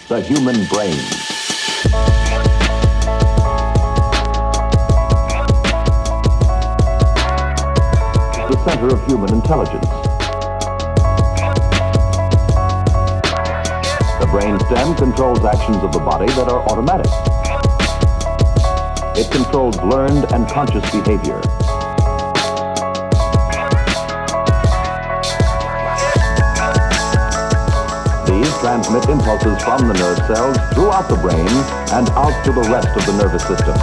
the human brain. The center of human intelligence. The brainstem controls actions of the body that are automatic. It controls learned and conscious behavior. These transmit impulses from the nerve cells throughout the brain and out to the rest of the nervous system.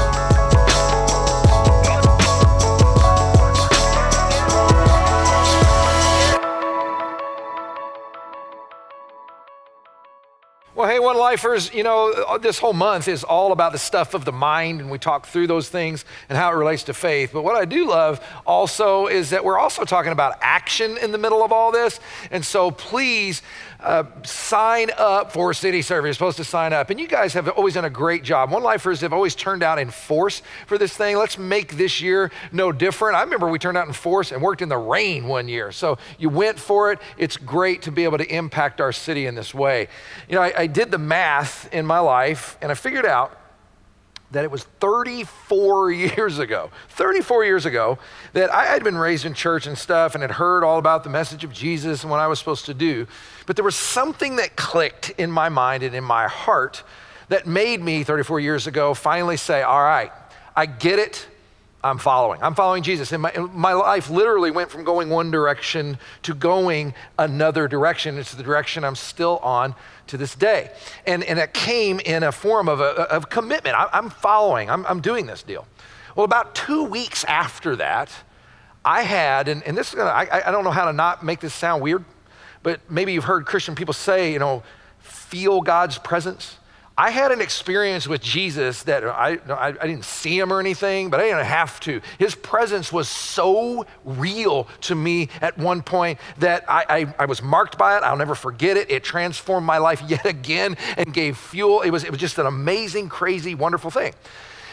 Well, hey, One Lifers, you know, this whole month is all about the stuff of the mind, and we talk through those things and how it relates to faith. But what I do love also is that we're also talking about action in the middle of all this. And so please sign up for City Serve. You're supposed to sign up. And you guys have always done a great job. One Lifers have always turned out in force for this thing. Let's make this year no different. I remember we turned out in force and worked in the rain one year. So you went for it. It's great to be able to impact our city in this way. You know, I did the math in my life, and I figured out that it was 34 years ago that I had been raised in church and stuff and had heard all about the message of Jesus and what I was supposed to do. But there was something that clicked in my mind and in my heart that made me 34 years ago finally say, all right, I get it. I'm following Jesus. And my life literally went from going one direction to going another direction. It's the direction I'm still on to this day. And it came in a form of commitment. I'm following, I'm doing this deal. Well, about 2 weeks after that, I had, and this is gonna, I don't know how to not make this sound weird, but maybe you've heard Christian people say, you know, feel God's presence. I had an experience with Jesus that I didn't see him or anything, but I didn't have to. His presence was so real to me at one point that I was marked by it. I'll never forget it. It transformed my life yet again and gave fuel. It was just an amazing, crazy, wonderful thing.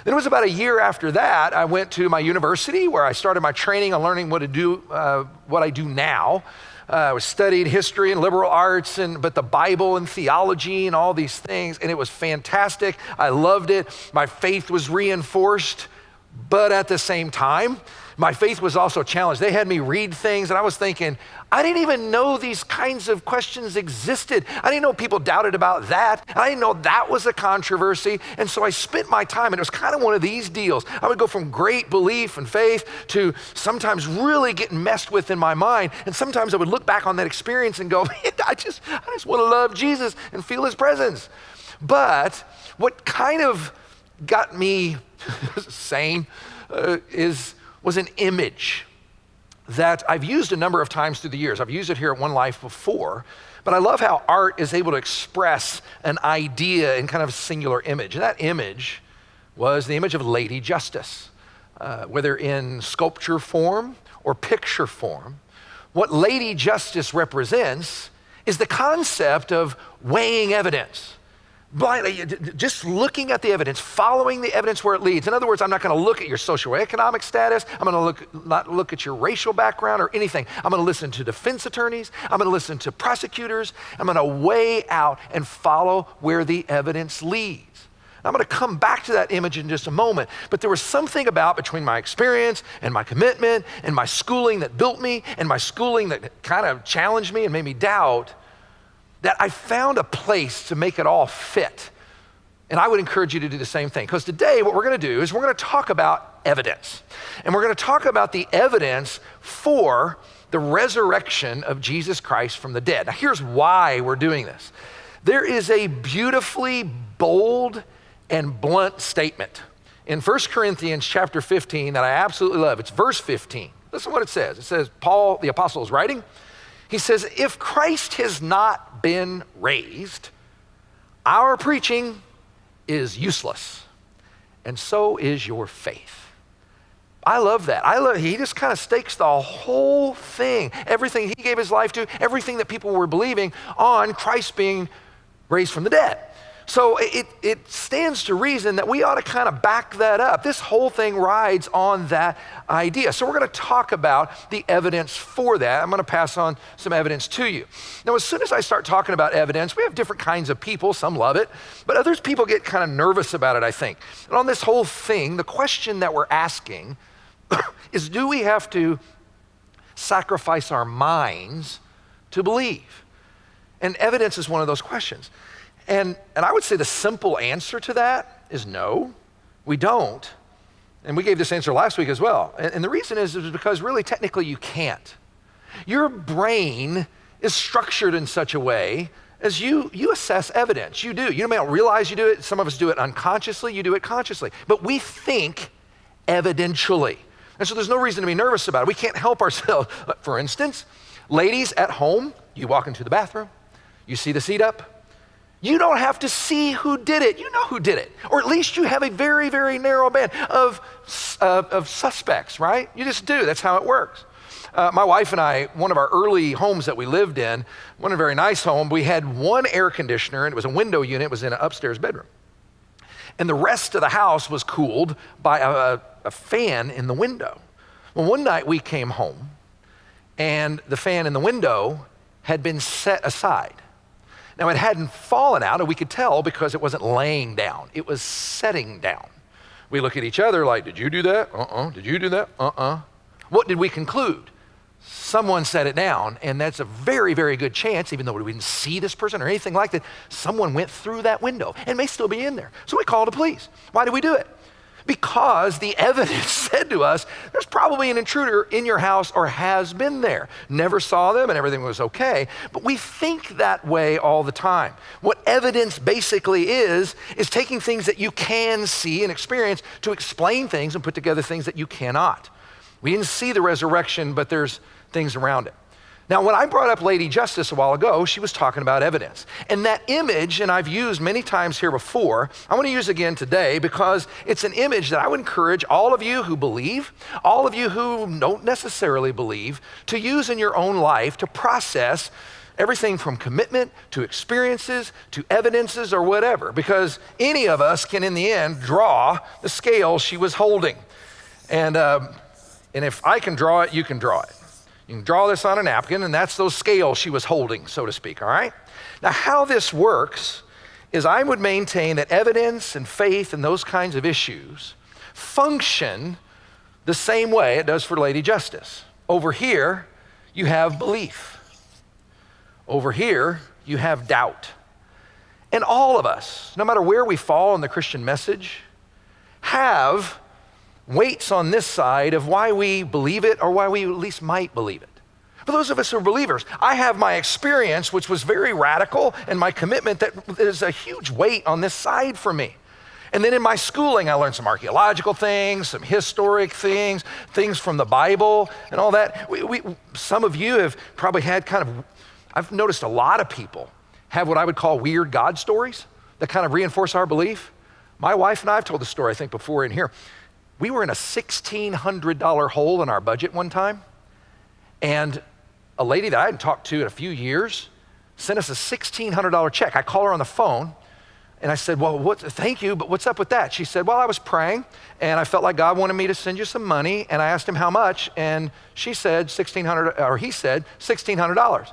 Then it was about a year after that, I went to my university where I started my training on learning what I do now. I studied history and liberal arts, but the Bible and theology and all these things, and it was fantastic. I loved it. My faith was reinforced, but at the same time, my faith was also challenged. They had me read things, and I was thinking, I didn't even know these kinds of questions existed. I didn't know people doubted about that. I didn't know that was a controversy. And so I spent my time, and it was kind of one of these deals. I would go from great belief and faith to sometimes really getting messed with in my mind. And sometimes I would look back on that experience and go, man, I just want to love Jesus and feel his presence. But what kind of got me sane was an image that I've used a number of times through the years. I've used it here at One Life before, but I love how art is able to express an idea in kind of a singular image. And that image was the image of Lady Justice, whether in sculpture form or picture form. What Lady Justice represents is the concept of weighing evidence. Blindly, just looking at the evidence, following the evidence where it leads. In other words, I'm not going to look at your socioeconomic status. I'm going to not look at your racial background or anything. I'm going to listen to defense attorneys. I'm going to listen to prosecutors. I'm going to weigh out and follow where the evidence leads. I'm going to come back to that image in just a moment, but there was something about between my experience and my commitment and my schooling that built me and my schooling that kind of challenged me and made me doubt that I found a place to make it all fit. And I would encourage you to do the same thing, because today what we're going to do is we're going to talk about evidence. And we're going to talk about the evidence for the resurrection of Jesus Christ from the dead. Now here's why we're doing this. There is a beautifully bold and blunt statement in 1 Corinthians chapter 15 that I absolutely love. It's verse 15. Listen to what it says. It says, Paul, the apostle, is writing. He says, if Christ has not been raised, our preaching is useless, and so is your faith. I love that. He just kind of stakes the whole thing, everything he gave his life to, everything that people were believing on Christ being raised from the dead. So it stands to reason that we ought to kind of back that up. This whole thing rides on that idea. So we're going to talk about the evidence for that. I'm going to pass on some evidence to you. Now, as soon as I start talking about evidence, we have different kinds of people. Some love it, but others people get kind of nervous about it, I think. And on this whole thing, the question that we're asking is, do we have to sacrifice our minds to believe? And evidence is one of those questions. And I would say the simple answer to that is no, we don't. And we gave this answer last week as well. And the reason is because really technically you can't. Your brain is structured in such a way as you assess evidence. You do. You may not realize you do it. Some of us do it unconsciously. You do it consciously. But we think evidentially. And so there's no reason to be nervous about it. We can't help ourselves. For instance, ladies at home, you walk into the bathroom, you see the seat up. You don't have to see who did it. You know who did it. Or at least you have a very, very narrow band of suspects, right? You just do. That's how it works. My wife and I, one of our early homes that we lived in, one a very nice home, we had one air conditioner, and it was a window unit. It was in an upstairs bedroom. And the rest of the house was cooled by a fan in the window. Well, one night we came home, and the fan in the window had been set aside. Now, it hadn't fallen out, and we could tell because it wasn't laying down. It was setting down. We look at each other like, did you do that? Did you do that? What did we conclude? Someone set it down, and that's a very, very good chance, even though we didn't see this person or anything like that, someone went through that window and may still be in there. So we called the police. Why did we do it? Because the evidence said to us, there's probably an intruder in your house or has been there. Never saw them and everything was okay, but we think that way all the time. What evidence basically is taking things that you can see and experience to explain things and put together things that you cannot. We didn't see the resurrection, but there's things around it. Now, when I brought up Lady Justice a while ago, she was talking about evidence. And that image, and I've used many times here before, I want to use again today because it's an image that I would encourage all of you who believe, all of you who don't necessarily believe, to use in your own life to process everything from commitment to experiences to evidences or whatever, because any of us can, in the end, draw the scale she was holding. And if I can draw it, you can draw it. You can draw this on a napkin, and that's those scales she was holding, so to speak, all right? Now, how this works is I would maintain that evidence and faith and those kinds of issues function the same way it does for Lady Justice. Over here, you have belief. Over here, you have doubt. And all of us, no matter where we fall in the Christian message, have weights on this side of why we believe it or why we at least might believe it. For those of us who are believers, I have my experience, which was very radical, and my commitment that is a huge weight on this side for me. And then in my schooling, I learned some archaeological things, some historic things, things from the Bible and all that. Some of you have probably had I've noticed a lot of people have what I would call weird God stories that kind of reinforce our belief. My wife and I have told the story, I think, before in here. We were in a $1,600 hole in our budget one time, and a lady that I hadn't talked to in a few years sent us a $1,600 check. I called her on the phone, and I said, well, thank you, but what's up with that? She said, well, I was praying, and I felt like God wanted me to send you some money, and I asked him how much, and she said he said $1,600.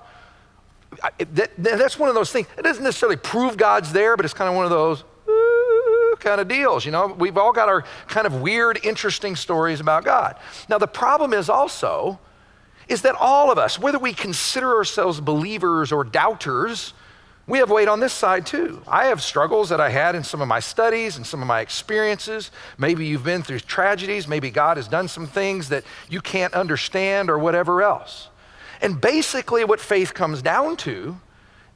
That's one of those things. It doesn't necessarily prove God's there, but it's kind of one of those kind of deals. You know, we've all got our kind of weird, interesting stories about God. Now, the problem is that all of us, whether we consider ourselves believers or doubters, we have weight on this side too. I have struggles that I had in some of my studies and some of my experiences. Maybe you've been through tragedies. Maybe God has done some things that you can't understand or whatever else. And basically what faith comes down to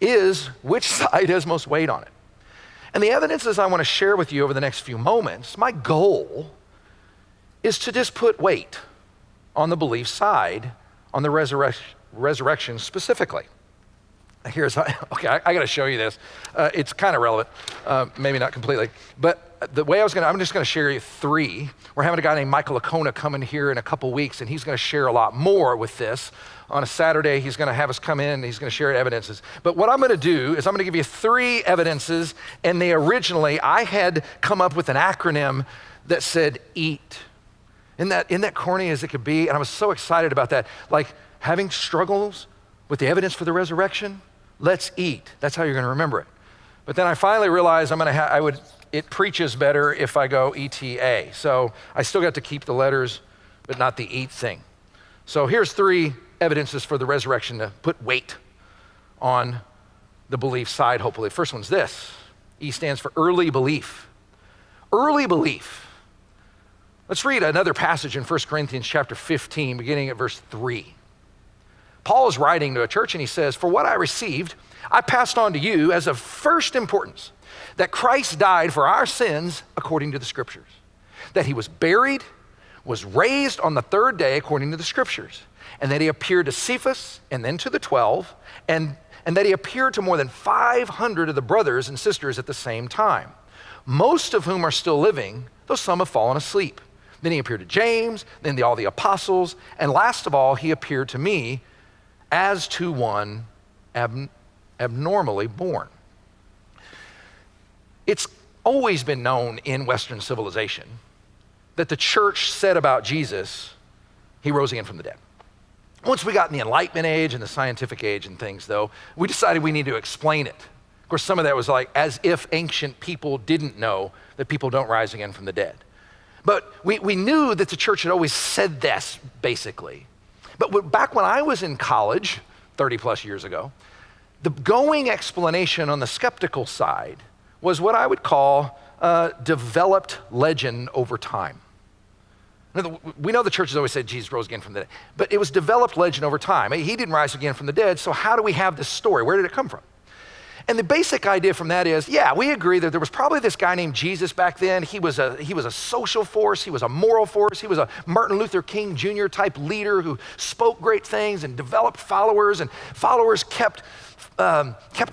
is which side has most weight on it. And the evidences I want to share with you over the next few moments, my goal is to just put weight on the belief side, on the resurrection specifically. okay, I got to show you this. It's kind of relevant, maybe not completely. But the way I'm just going to share you three. We're having a guy named Michael Licona come in here in a couple weeks, and he's going to share a lot more with this. On a Saturday, he's going to have us come in, and he's going to share evidences. But what I'm going to do is I'm going to give you three evidences, and originally, I had come up with an acronym that said EAT. Isn't that corny as it could be? And I was so excited about that. Like having struggles with the evidence for the resurrection, let's eat. That's how you're going to remember it. But then I finally realized it preaches better if I go ETA. So I still got to keep the letters, but not the eat thing. So here's three evidences for the resurrection to put weight on the belief side, hopefully. First one's this. E stands for early belief. Early belief. Let's read another passage in 1 Corinthians chapter 15, beginning at verse 3. Paul is writing to a church and he says, "For what I received, I passed on to you as of first importance, that Christ died for our sins according to the scriptures, that he was buried, was raised on the third day according to the scriptures, and that he appeared to Cephas and then to the 12, and that he appeared to more than 500 of the brothers and sisters at the same time, most of whom are still living, though some have fallen asleep. Then he appeared to James, then all the apostles, and last of all, he appeared to me as to one abnormally born." It's always been known in Western civilization that the church said about Jesus, he rose again from the dead. Once we got in the Enlightenment age and the scientific age and things, though, we decided we need to explain it. Of course, some of that was like as if ancient people didn't know that people don't rise again from the dead. But we knew that the church had always said this, basically. But back when I was in college, 30 plus years ago, the going explanation on the skeptical side was what I would call developed legend over time. We know the church has always said Jesus rose again from the dead, but it was developed legend over time. He didn't rise again from the dead, so how do we have this story? Where did it come from? And the basic idea from that is, yeah, we agree that there was probably this guy named Jesus back then. He was a social force. He was a moral force. He was a Martin Luther King Jr. type leader who spoke great things and developed followers, and followers kept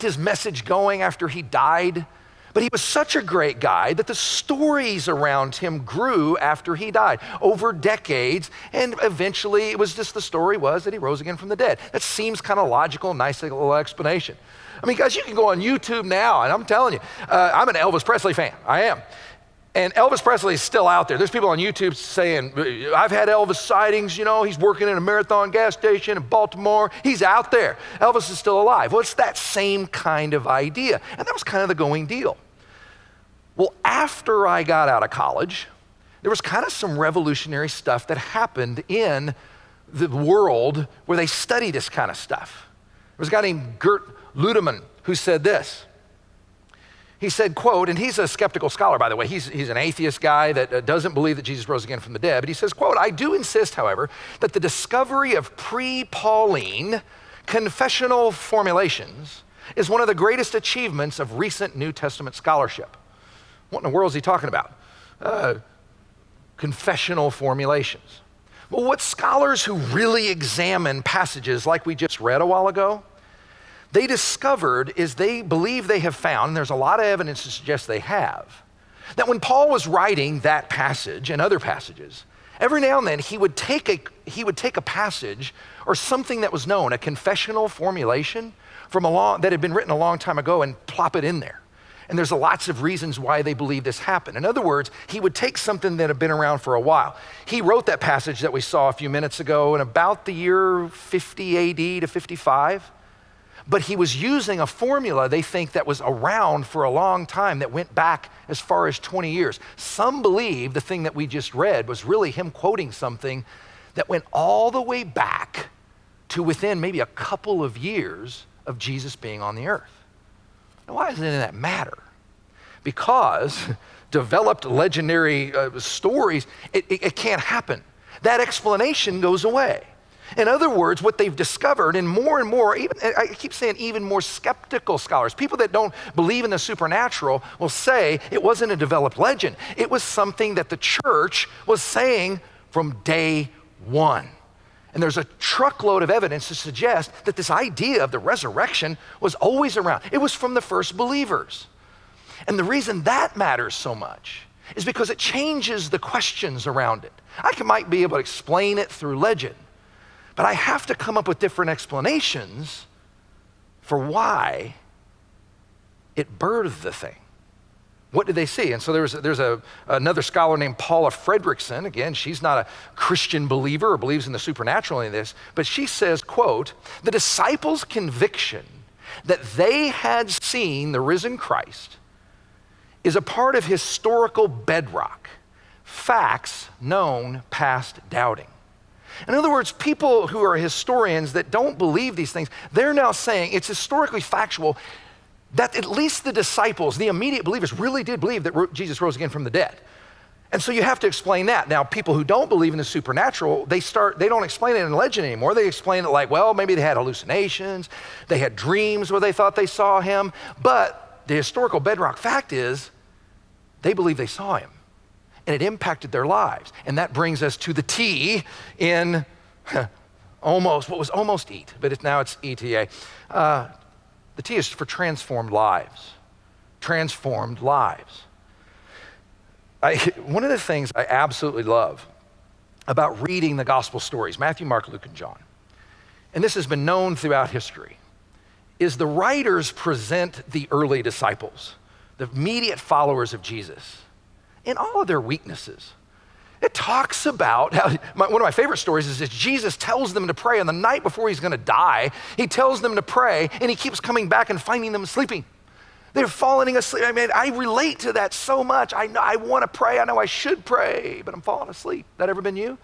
his message going after he died. But he was such a great guy that the stories around him grew after he died over decades, and eventually it was just the story was that he rose again from the dead. That seems kind of logical, nice little explanation. I mean, guys, you can go on YouTube now, and I'm telling you, I'm an Elvis Presley fan. I am. And Elvis Presley is still out there. There's people on YouTube saying, I've had Elvis sightings, he's working in a Marathon gas station in Baltimore. He's out there. Elvis is still alive. Well, it's that same kind of idea. And that was kind of the going deal. Well, after I got out of college, there was kind of some revolutionary stuff that happened in the world where they study this kind of stuff. There was a guy named Gert Ludemann who said this. He said, quote, and he's a skeptical scholar, by the way. He's an atheist guy that doesn't believe that Jesus rose again from the dead. But he says, quote, "I do insist, however, that the discovery of pre-Pauline confessional formulations is one of the greatest achievements of recent New Testament scholarship." What in the world is he talking about? Confessional formulations. Well, what scholars who really examine passages like we just read a while ago, they discovered is they believe they have found, and there's a lot of evidence to suggest they have, that when Paul was writing that passage and other passages, every now and then he would take a passage or something that was known, a confessional formulation that had been written a long time ago, and plop it in there. And there's lots of reasons why they believe this happened. In other words, he would take something that had been around for a while. He wrote that passage that we saw a few minutes ago in about the year 50 AD to 55. But he was using a formula they think that was around for a long time that went back as far as 20 years. Some believe the thing that we just read was really him quoting something that went all the way back to within maybe a couple of years of Jesus being on the earth. Now, why doesn't that matter? Because developed legendary stories, it can't happen. That explanation goes away. In other words, what they've discovered, and more, even, I keep saying even more skeptical scholars, people that don't believe in the supernatural will say it wasn't a developed legend. It was something that the church was saying from day one. And there's a truckload of evidence to suggest that this idea of the resurrection was always around. It was from the first believers. And the reason that matters so much is because it changes the questions around it. Might be able to explain it through legend, but I have to come up with different explanations for why it birthed the thing. What did they see? And so there's another scholar named Paula Fredrickson. Again, she's not a Christian believer or believes in the supernatural in this, but she says, quote, "The disciples' conviction that they had seen the risen Christ is a part of historical bedrock, facts known past doubting." In other words, people who are historians that don't believe these things, they're now saying it's historically factual that at least the disciples, the immediate believers, really did believe that Jesus rose again from the dead. And so you have to explain that. Now, people who don't believe in the supernatural, they don't explain it in legend anymore. They explain it like, well, maybe they had hallucinations, they had dreams where they thought they saw him. But the historical bedrock fact is they believe they saw him, and it impacted their lives. And that brings us to the T in what was almost EAT, but now it's ETA. The T is for transformed lives. Transformed lives. One of the things I absolutely love about reading the gospel stories, Matthew, Mark, Luke, and John, and this has been known throughout history, is the writers present the early disciples, the immediate followers of Jesus, in all of their weaknesses. It talks about how, one of my favorite stories is that Jesus tells them to pray on the night before he's gonna die. He tells them to pray, and he keeps coming back and finding them sleeping. They're falling asleep. I mean, I relate to that so much. I know I wanna pray, I know I should pray, but I'm falling asleep. That ever been you?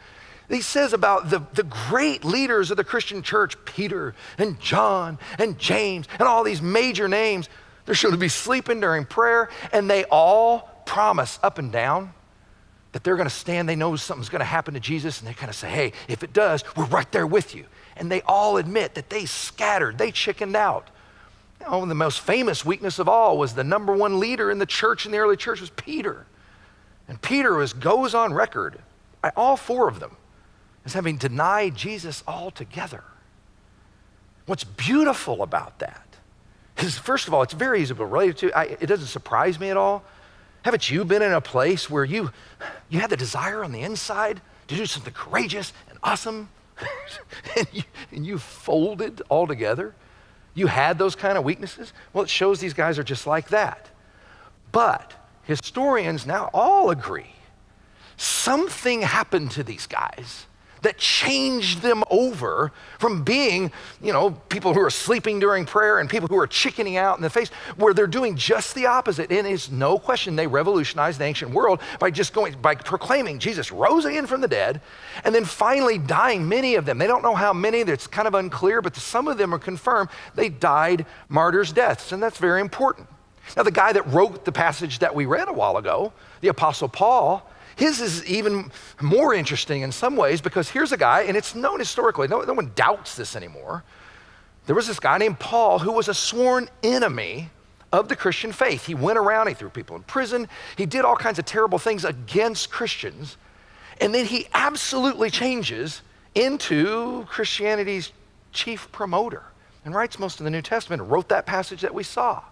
He says about the great leaders of the Christian church, Peter and John and James and all these major names, they're sure to be sleeping during prayer, and they all promise up and down that they're gonna stand, they know something's gonna happen to Jesus, and they kind of say, hey, if it does, we're right there with you. And they all admit that they scattered, they chickened out. You know, the most famous weakness of all was the number one leader in the church, in the early church, was Peter. And Peter goes on record, by all four of them, as having denied Jesus altogether. What's beautiful about that is, first of all, it's very easy to relate to. It doesn't surprise me at all. Haven't you been in a place where you had the desire on the inside to do something courageous and awesome, and you folded altogether? You had those kind of weaknesses? Well, it shows these guys are just like that. But historians now all agree something happened to these guys that changed them over from being, people who are sleeping during prayer and people who are chickening out in the face, where they're doing just the opposite. And it's no question they revolutionized the ancient world by proclaiming Jesus rose again from the dead, and then finally dying, many of them. They don't know how many, it's kind of unclear, but some of them are confirmed they died martyrs' deaths, and that's very important. Now, the guy that wrote the passage that we read a while ago, the Apostle Paul, his is even more interesting in some ways, because here's a guy, and it's known historically, no one doubts this anymore. There was this guy named Paul who was a sworn enemy of the Christian faith. He went around, he threw people in prison, he did all kinds of terrible things against Christians, and then he absolutely changes into Christianity's chief promoter and writes most of the New Testament and wrote that passage that we saw.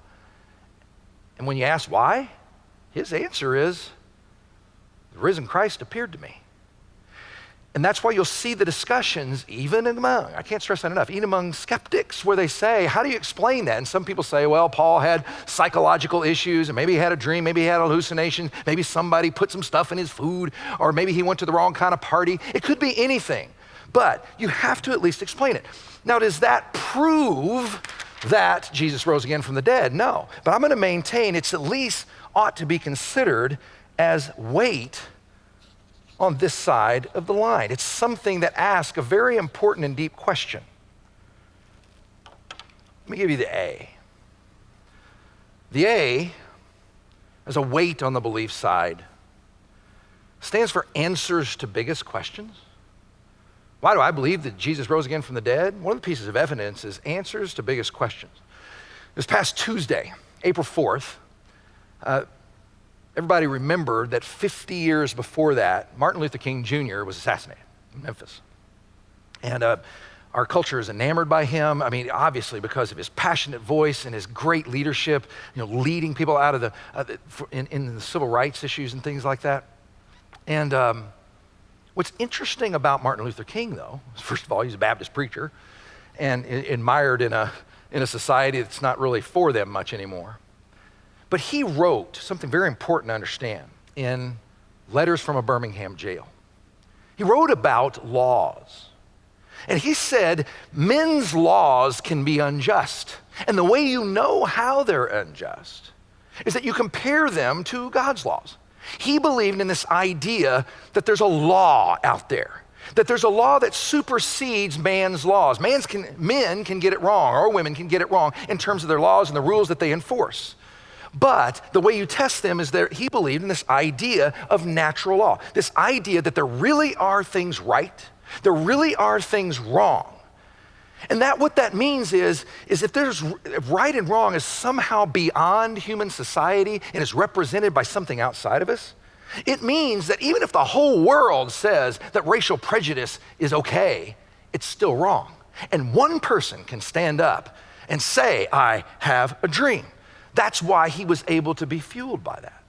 And when you ask why, his answer is, the risen Christ appeared to me. And that's why you'll see the discussions, even among, I can't stress that enough, even among skeptics, where they say, how do you explain that? And some people say, well, Paul had psychological issues, and maybe he had a dream, maybe he had hallucinations, maybe somebody put some stuff in his food, or maybe he went to the wrong kind of party. It could be anything, but you have to at least explain it. Now, does that prove that Jesus rose again from the dead? No, but I'm gonna maintain it's at least ought to be considered as weight on this side of the line. It's something that asks a very important and deep question. Let me give you the A. The A, as a weight on the belief side, stands for answers to biggest questions. Why do I believe that Jesus rose again from the dead? One of the pieces of evidence is answers to biggest questions. This past Tuesday, April 4th, everybody remembered that 50 years before that, Martin Luther King Jr. was assassinated in Memphis. And our culture is enamored by him. I mean, obviously because of his passionate voice and his great leadership, leading people out of in the civil rights issues and things like that. And what's interesting about Martin Luther King, though, first of all, he's a Baptist preacher and admired in a society that's not really for them much anymore. But he wrote something very important to understand in Letters from a Birmingham Jail. He wrote about laws. And he said, men's laws can be unjust. And the way you know how they're unjust is that you compare them to God's laws. He believed in this idea that there's a law out there, that there's a law that supersedes man's laws. Men can get it wrong, or women can get it wrong in terms of their laws and the rules that they enforce. But the way you test them is that he believed in this idea of natural law, this idea that there really are things right, there really are things wrong. And what that means is if there's right and wrong is somehow beyond human society and is represented by something outside of us, it means that even if the whole world says that racial prejudice is okay, it's still wrong. And one person can stand up and say, I have a dream. That's why he was able to be fueled by that.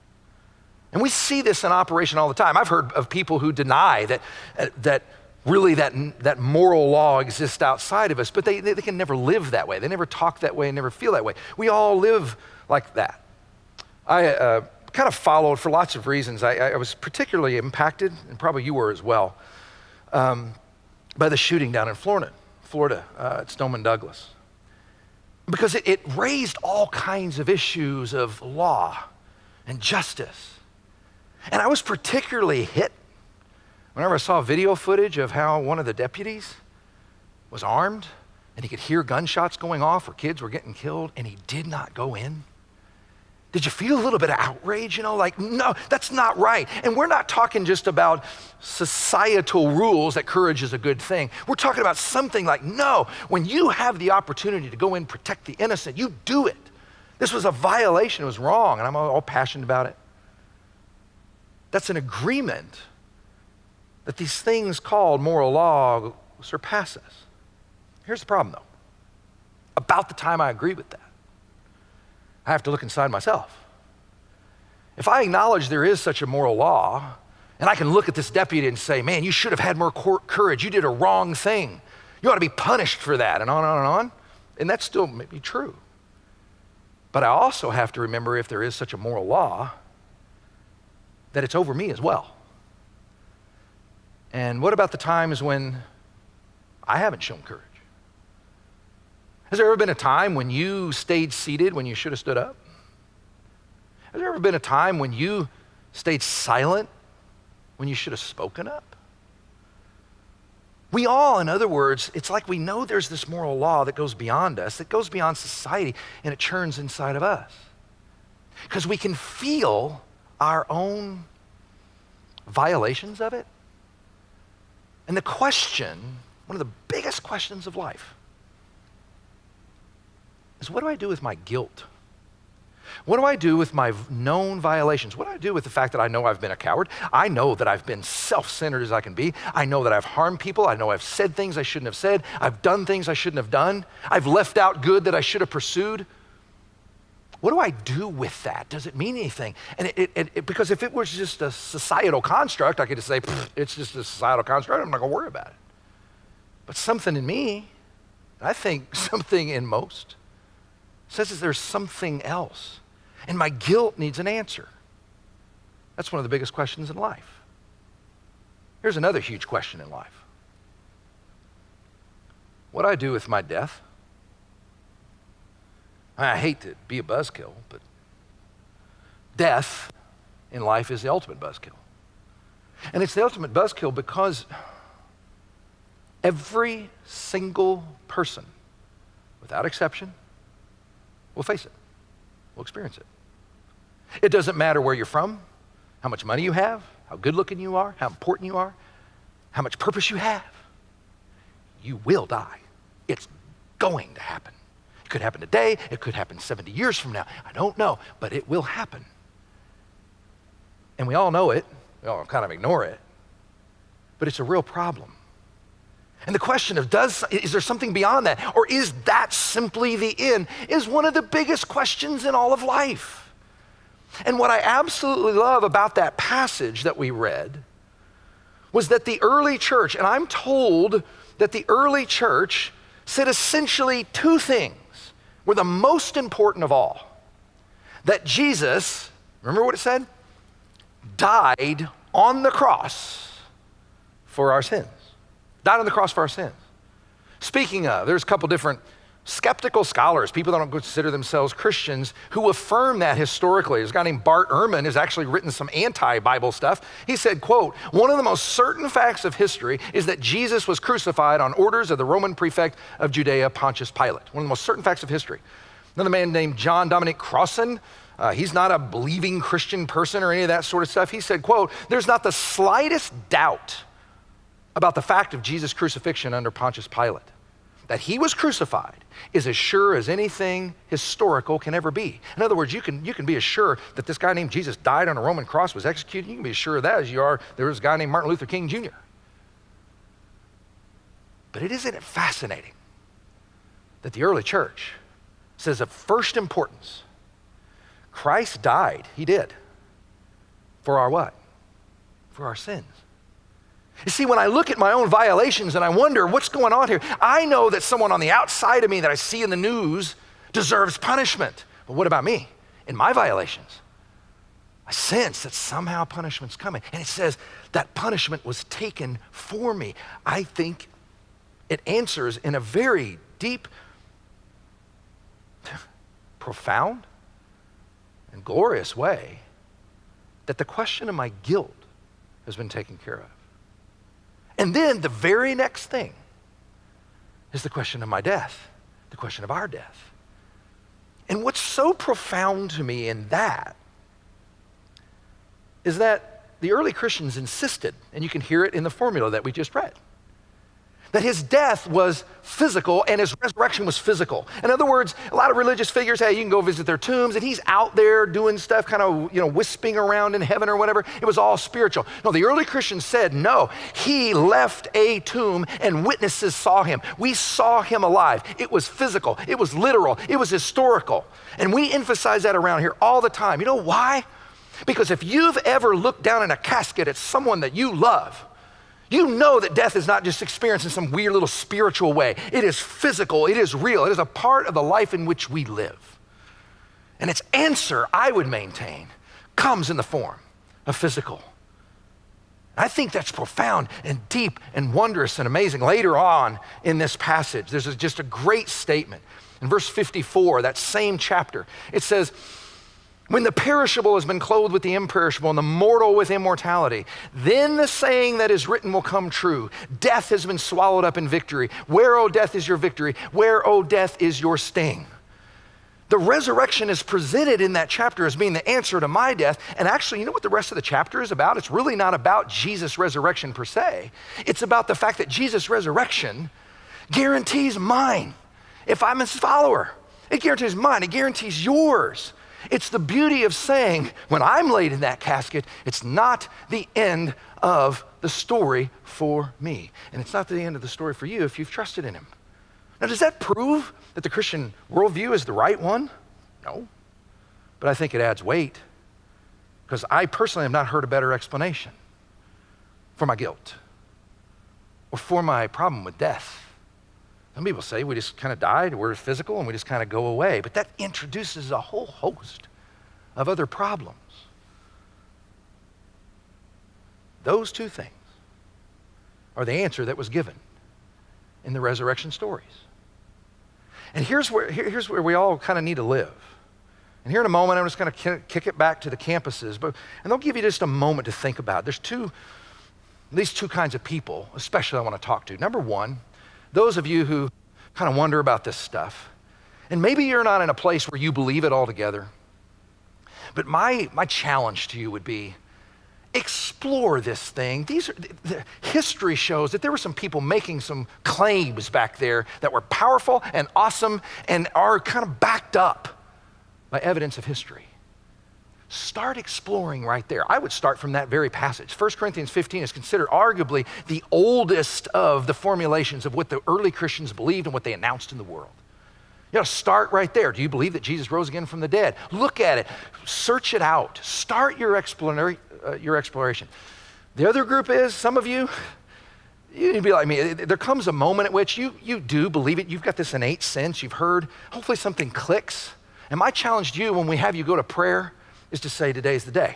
And we see this in operation all the time. I've heard of people who deny that really that moral law exists outside of us, but they can never live that way. They never talk that way and never feel that way. We all live like that. I kind of followed for lots of reasons. I was particularly impacted, and probably you were as well, by the shooting down in Florida at Stoneman Douglas. Because it raised all kinds of issues of law and justice. And I was particularly hit whenever I saw video footage of how one of the deputies was armed and he could hear gunshots going off or kids were getting killed and he did not go in. Did you feel a little bit of outrage? Like, no, that's not right. And we're not talking just about societal rules that courage is a good thing. We're talking about something like, no, when you have the opportunity to go in and protect the innocent, you do it. This was a violation, it was wrong, and I'm all passionate about it. That's an agreement that these things called moral law surpass us. Here's the problem, though. About the time I agree with that, I have to look inside myself. If I acknowledge there is such a moral law, and I can look at this deputy and say, man, you should have had more courage. You did a wrong thing. You ought to be punished for that, and on and on. And that still may be true. But I also have to remember, if there is such a moral law, that it's over me as well. And what about the times when I haven't shown courage? Has there ever been a time when you stayed seated when you should have stood up? Has there ever been a time when you stayed silent when you should have spoken up? We all, in other words, it's like we know there's this moral law that goes beyond us, that goes beyond society, and it churns inside of us. Because we can feel our own violations of it. And the question, one of the biggest questions of life, is what do I do with my guilt? What do I do with my known violations? What do I do with the fact that I know I've been a coward? I know that I've been self-centered as I can be. I know that I've harmed people. I know I've said things I shouldn't have said. I've done things I shouldn't have done. I've left out good that I should have pursued. What do I do with that? Does it mean anything? And because if it was just a societal construct, I could just say, it's just a societal construct, I'm not gonna worry about it. But something in me, and I think something in most, says that there's something else. And my guilt needs an answer. That's one of the biggest questions in life. Here's another huge question in life. What do I do with my death? I hate to be a buzzkill, but death in life is the ultimate buzzkill. And it's the ultimate buzzkill because every single person, without exception, will face it. We'll experience it. It doesn't matter where you're from, how much money you have, how good looking you are, how important you are, how much purpose you have. You will die. It's going to happen. It could happen today. It could happen 70 years from now. I don't know, but it will happen. And we all know it. We all kind of ignore it. But it's a real problem. And the question of is there something beyond that? Or is that simply the end? Is one of the biggest questions in all of life. And what I absolutely love about that passage that we read was that the early church, and I'm told that the early church said essentially two things were the most important of all. That Jesus, remember what it said? Died on the cross for our sins. Died on the cross for our sins. Speaking of, there's a couple different skeptical scholars, people that don't consider themselves Christians, who affirm that historically. There's a guy named Bart Ehrman who's actually written some anti-Bible stuff. He said, quote, "One of the most certain facts of history is that Jesus was crucified on orders of the Roman prefect of Judea, Pontius Pilate." One of the most certain facts of history. Another man named John Dominic Crossan, he's not a believing Christian person or any of that sort of stuff. He said, quote, "There's not the slightest doubt about the fact of Jesus' crucifixion under Pontius Pilate. That he was crucified is as sure as anything historical can ever be." In other words, you can be as sure that this guy named Jesus died on a Roman cross, was executed. You can be as sure of that as you are there was a guy named Martin Luther King Jr. But isn't it fascinating that the early church says of first importance, Christ died, he did, for our what? For our sins. You see, when I look at my own violations and I wonder what's going on here, I know that someone on the outside of me that I see in the news deserves punishment. But what about me? In my violations, I sense that somehow punishment's coming. And it says that punishment was taken for me. I think it answers in a very deep, profound, and glorious way that the question of my guilt has been taken care of. And then the very next thing is the question of my death, the question of our death. And what's so profound to me in that is that the early Christians insisted, and you can hear it in the formula that we just read, that his death was physical and his resurrection was physical. In other words, a lot of religious figures, hey, you can go visit their tombs, and he's out there doing stuff, kind of, wisping around in heaven or whatever. It was all spiritual. No, the early Christians said, no, he left a tomb and witnesses saw him. We saw him alive. It was physical. It was literal. It was historical. And we emphasize that around here all the time. You know why? Because if you've ever looked down in a casket at someone that you love, you know that death is not just experienced in some weird little spiritual way. It is physical, it is real, it is a part of the life in which we live. And its answer, I would maintain, comes in the form of physical. I think that's profound and deep and wondrous and amazing. Later on in this passage, there's just a great statement. In verse 54, that same chapter, it says, "When the perishable has been clothed with the imperishable and the mortal with immortality, then the saying that is written will come true. Death has been swallowed up in victory. Where, O death, is your victory? Where, O death, is your sting?" The resurrection is presented in that chapter as being the answer to my death. And actually, you know what the rest of the chapter is about? It's really not about Jesus' resurrection per se. It's about the fact that Jesus' resurrection guarantees mine. If I'm his follower, it guarantees mine. It guarantees yours. It's the beauty of saying, when I'm laid in that casket, it's not the end of the story for me. And it's not the end of the story for you if you've trusted in him. Now, does that prove that the Christian worldview is the right one? No. But I think it adds weight, because I personally have not heard a better explanation for my guilt or for my problem with death. Some people say we just kind of died, we're physical, and we just kind of go away. But that introduces a whole host of other problems. Those two things are the answer that was given in the resurrection stories. And here's where we all kind of need to live. And here in a moment, I'm just going to kick it back to the campuses. And they'll give you just a moment to think about it. There's these two kinds of people, especially I want to talk to. Number one, those of you who kind of wonder about this stuff, and maybe you're not in a place where you believe it altogether, but my challenge to you would be, explore this thing. The history shows that there were some people making some claims back there that were powerful and awesome and are kind of backed up by evidence of history. Start exploring right there. I would start from that very passage. 1 Corinthians 15 is considered arguably the oldest of the formulations of what the early Christians believed and what they announced in the world. You know, start right there. Do you believe that Jesus rose again from the dead? Look at it. Search it out. Start your exploration. The other group is, some of you, you'd be like me. There comes a moment at which you do believe it. You've got this innate sense. You've heard. Hopefully something clicks. And my challenge to you when we have you go to prayer is to say, today's the day.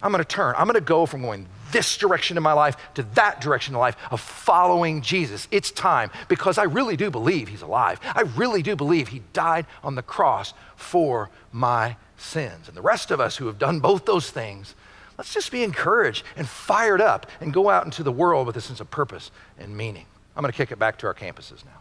I'm going to turn. I'm going to go from going this direction in my life to that direction in life of following Jesus. It's time, because I really do believe he's alive. I really do believe he died on the cross for my sins. And the rest of us who have done both those things, let's just be encouraged and fired up and go out into the world with a sense of purpose and meaning. I'm going to kick it back to our campuses now.